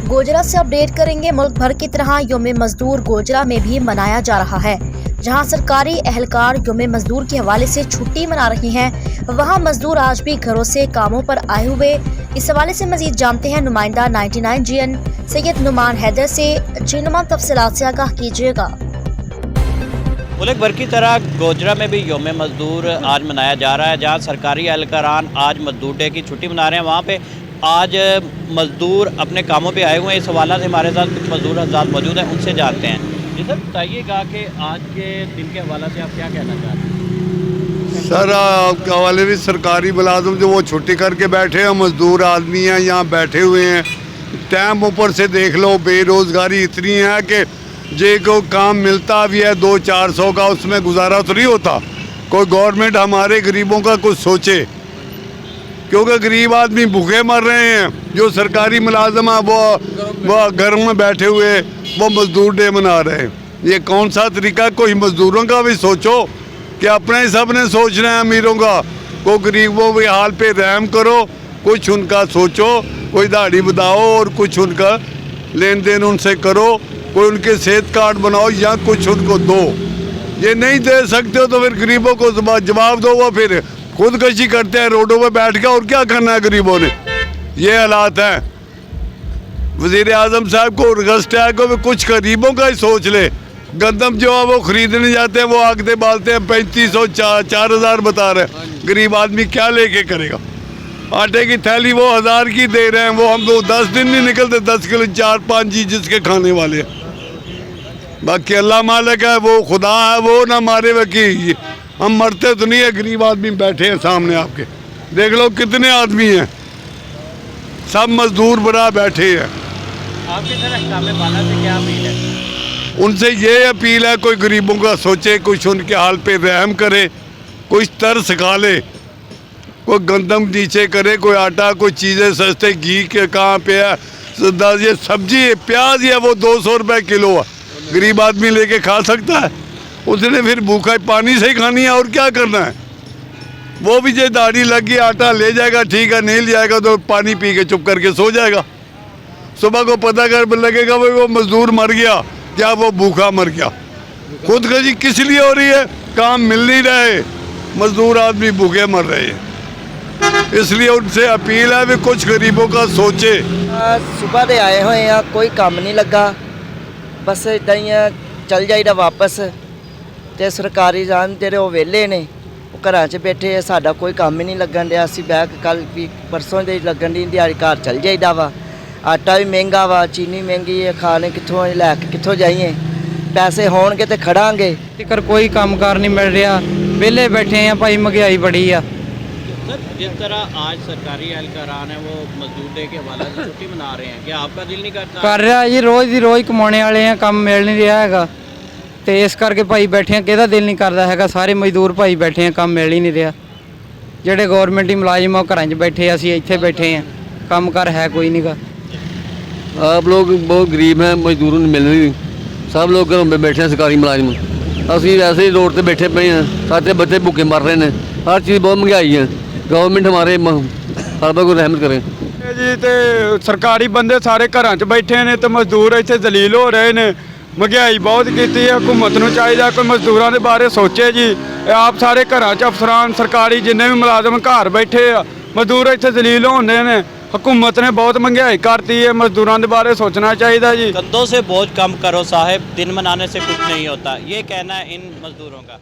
गोजरा से अपडेट करेंगे। मुल्क भर की तरह यौम मजदूर गोजरा में भी मनाया जा रहा है। जहां सरकारी एहलकार यौम मजदूर के हवाले से छुट्टी मना रहे हैं, वहां मजदूर आज भी घरों से कामों पर आए हुए। इस हवाले से मजीद जानते हैं नुमाइंदा 99 GN सैयद नुमान हैदर से। जी नुमान, तफसीलात से आगाह कीजिएगा। मुल्क भर की तरह गोजरा में भी यौम मजदूर आज मनाया जा रहा है। जहाँ सरकारी एहलकारान आज मजदूर डे की छुट्टी मना रहे हैं, वहाँ पे आज मजदूर अपने कामों पे आए हुए हैं। इस हवाले से हमारे साथ कुछ मजदूर हज़रात मौजूद हैं, उनसे जानते हैं। जी सर, बताइएगा कि आज के दिन के हवाले से आप क्या कहना चाहते हैं? सर, आपके हवाले भी सरकारी मुलाजिम जो वो छुट्टी करके बैठे हैं, मजदूर आदमी हैं यहाँ बैठे हुए हैं। टाइम ऊपर से देख लो, बेरोज़गारी इतनी है कि जे को काम मिलता भी है 200-400 का, उसमें गुजारा तो नहीं होता। कोई गवर्नमेंट हमारे गरीबों का कुछ सोचे, क्योंकि गरीब आदमी भूखे मर रहे हैं। जो सरकारी मुलाजिम है वो घर में बैठे हुए वो मजदूर डे मना रहे हैं। ये कौन सा तरीका? कोई मजदूरों का भी सोचो कि अपने ही सब ने सोचना है अमीरों का। कोई गरीबों के हाल पे रहम करो, कुछ उनका सोचो, कोई दाढ़ी बताओ और कुछ उनका लेन देन उनसे करो, कोई उनके सेहत कार्ड बनाओ या कुछ उनको दो। ये नहीं दे सकते हो तो फिर गरीबों को जवाब दो। वो फिर खुदकशी करते हैं रोडों पे बैठ के, और क्या करना है गरीबों ने। ये हालात हैं। वज़ीर आज़म साहब को रिक्वेस्ट है कि वो कुछ गरीबों का ही सोच ले। गंदम जो है वो खरीदने जाते हैं, वो आगते बालते हैं 3500-4000 बता रहे हैं। गरीब आदमी क्या लेके करेगा? आटे की थैली वो 1000 की दे रहे हैं, वो हम तो 10 दिन नहीं निकलते 10 किलो 4-5 चीज जिसके खाने वाले हैं। बाकी अल्लाह मालिक है, वो खुदा है, वो ना मारे वकी। हम मरते तो नहीं है। गरीब आदमी बैठे हैं सामने आपके, देख लो कितने आदमी हैं, सब मजदूर बना बैठे हैं। आपकी तरह कामे वाला से क्या अपील है? उनसे ये अपील है कोई गरीबों का सोचे, कुछ उनके हाल पे रहम करे, कुछ तरस खा ले, कोई गंदम नीचे करे, कोई आटा, कोई चीज़ें सस्ते, घी के कहाँ पे है, ये सब्जी प्याज है वो 200 रुपये किलो है। गरीब आदमी लेके खा सकता है? उसने फिर भूखा पानी से ही खानी है, और क्या करना है? वो भी जो दाढ़ी लगी आटा ले जाएगा ठीक है, नहीं ले जाएगा तो पानी पी के चुप करके सो जाएगा। सुबह को पता कर लगेगा वो मजदूर मर गया, क्या वो भूखा मर गया। खुदकशी किस लिए हो रही है? काम मिल नहीं रहे, मजदूर आदमी भूखे मर रहे हैं। इसलिए उनसे अपील है भी कुछ गरीबों का सोचे। सुबह दे आए हुए हैं, कोई काम नहीं लगा, बस इदा ही चल जाइदा वापस। तो सरकारी जान जेह्ड़े वो वेले ने वो घर च बैठे है, साडा कोई काम ही नहीं लगन दिया। असीं बैग कल भी परसों दे लगन दी दिहाड़ी घर चल जाइदा वा। आटा भी महंगा वा, चीनी महंगी है, खाने कित्थों लैके कित्थों जाइए? पैसे होणगे तो खड़ांगे। तिकर कोई कामकार नहीं मिल रहा, वेले बैठे हैं भाई, महंगाई बड़ी आ। सर, जिस तरह आज सरकारी एहलकारान है वो मजदूर डे के हवाले से छुट्टी मना रहे हैं, क्या आपका दिल नहीं करता? कर रहा जी, रोज़ दी रोज़ कमाने वाले हैं, काम मिल नहीं रहा हैगा, तो इस करके भाई बैठे हैं। किहदा दिल नहीं करता हैगा? सारे मजदूर भाई बैठे हैं, काम मिल ही नहीं रहा। ਜਿਹੜੇ गौरमेंट मुलाजिम वो घर बैठे, असीं इत्थे बैठे हैं, काम कर है कोई नहीं गा। आप लोग बहुत गरीब हैं, मजदूरों ने मिल नहीं, सब लोग घरों में बैठे हैं सरकारी मुलाजिम। असीं वैसे ही रोड पर बैठे पे हैं, सारे बच्चे भूखे मर रहे हैं, हर चीज़ बहुत महंगाई है। गवर्नमेंट हमारे हर बार को रहमत करें जी। तो सरकारी बंदे सारे घर च बैठे ने, तो मजदूर इत्थे जलील हो रहे हैं। महंगाई बहुत की है, हुकूमत नूं चाहिए कोई मजदूरों के बारे सोचे जी। आप सारे घर च अफसरान सरकारी जिन्ने भी मुलाजम घर बैठे आ, मजदूर इत्थे जलील होंदे ने। हुकूमत ने बहुत महंगाई करती है, मजदूरों के बारे सोचना चाहिए जी। कंधों से बोझ कम करो साहब, दिन मनाने से कुछ नहीं होता, ये कहना है इन मजदूरों का।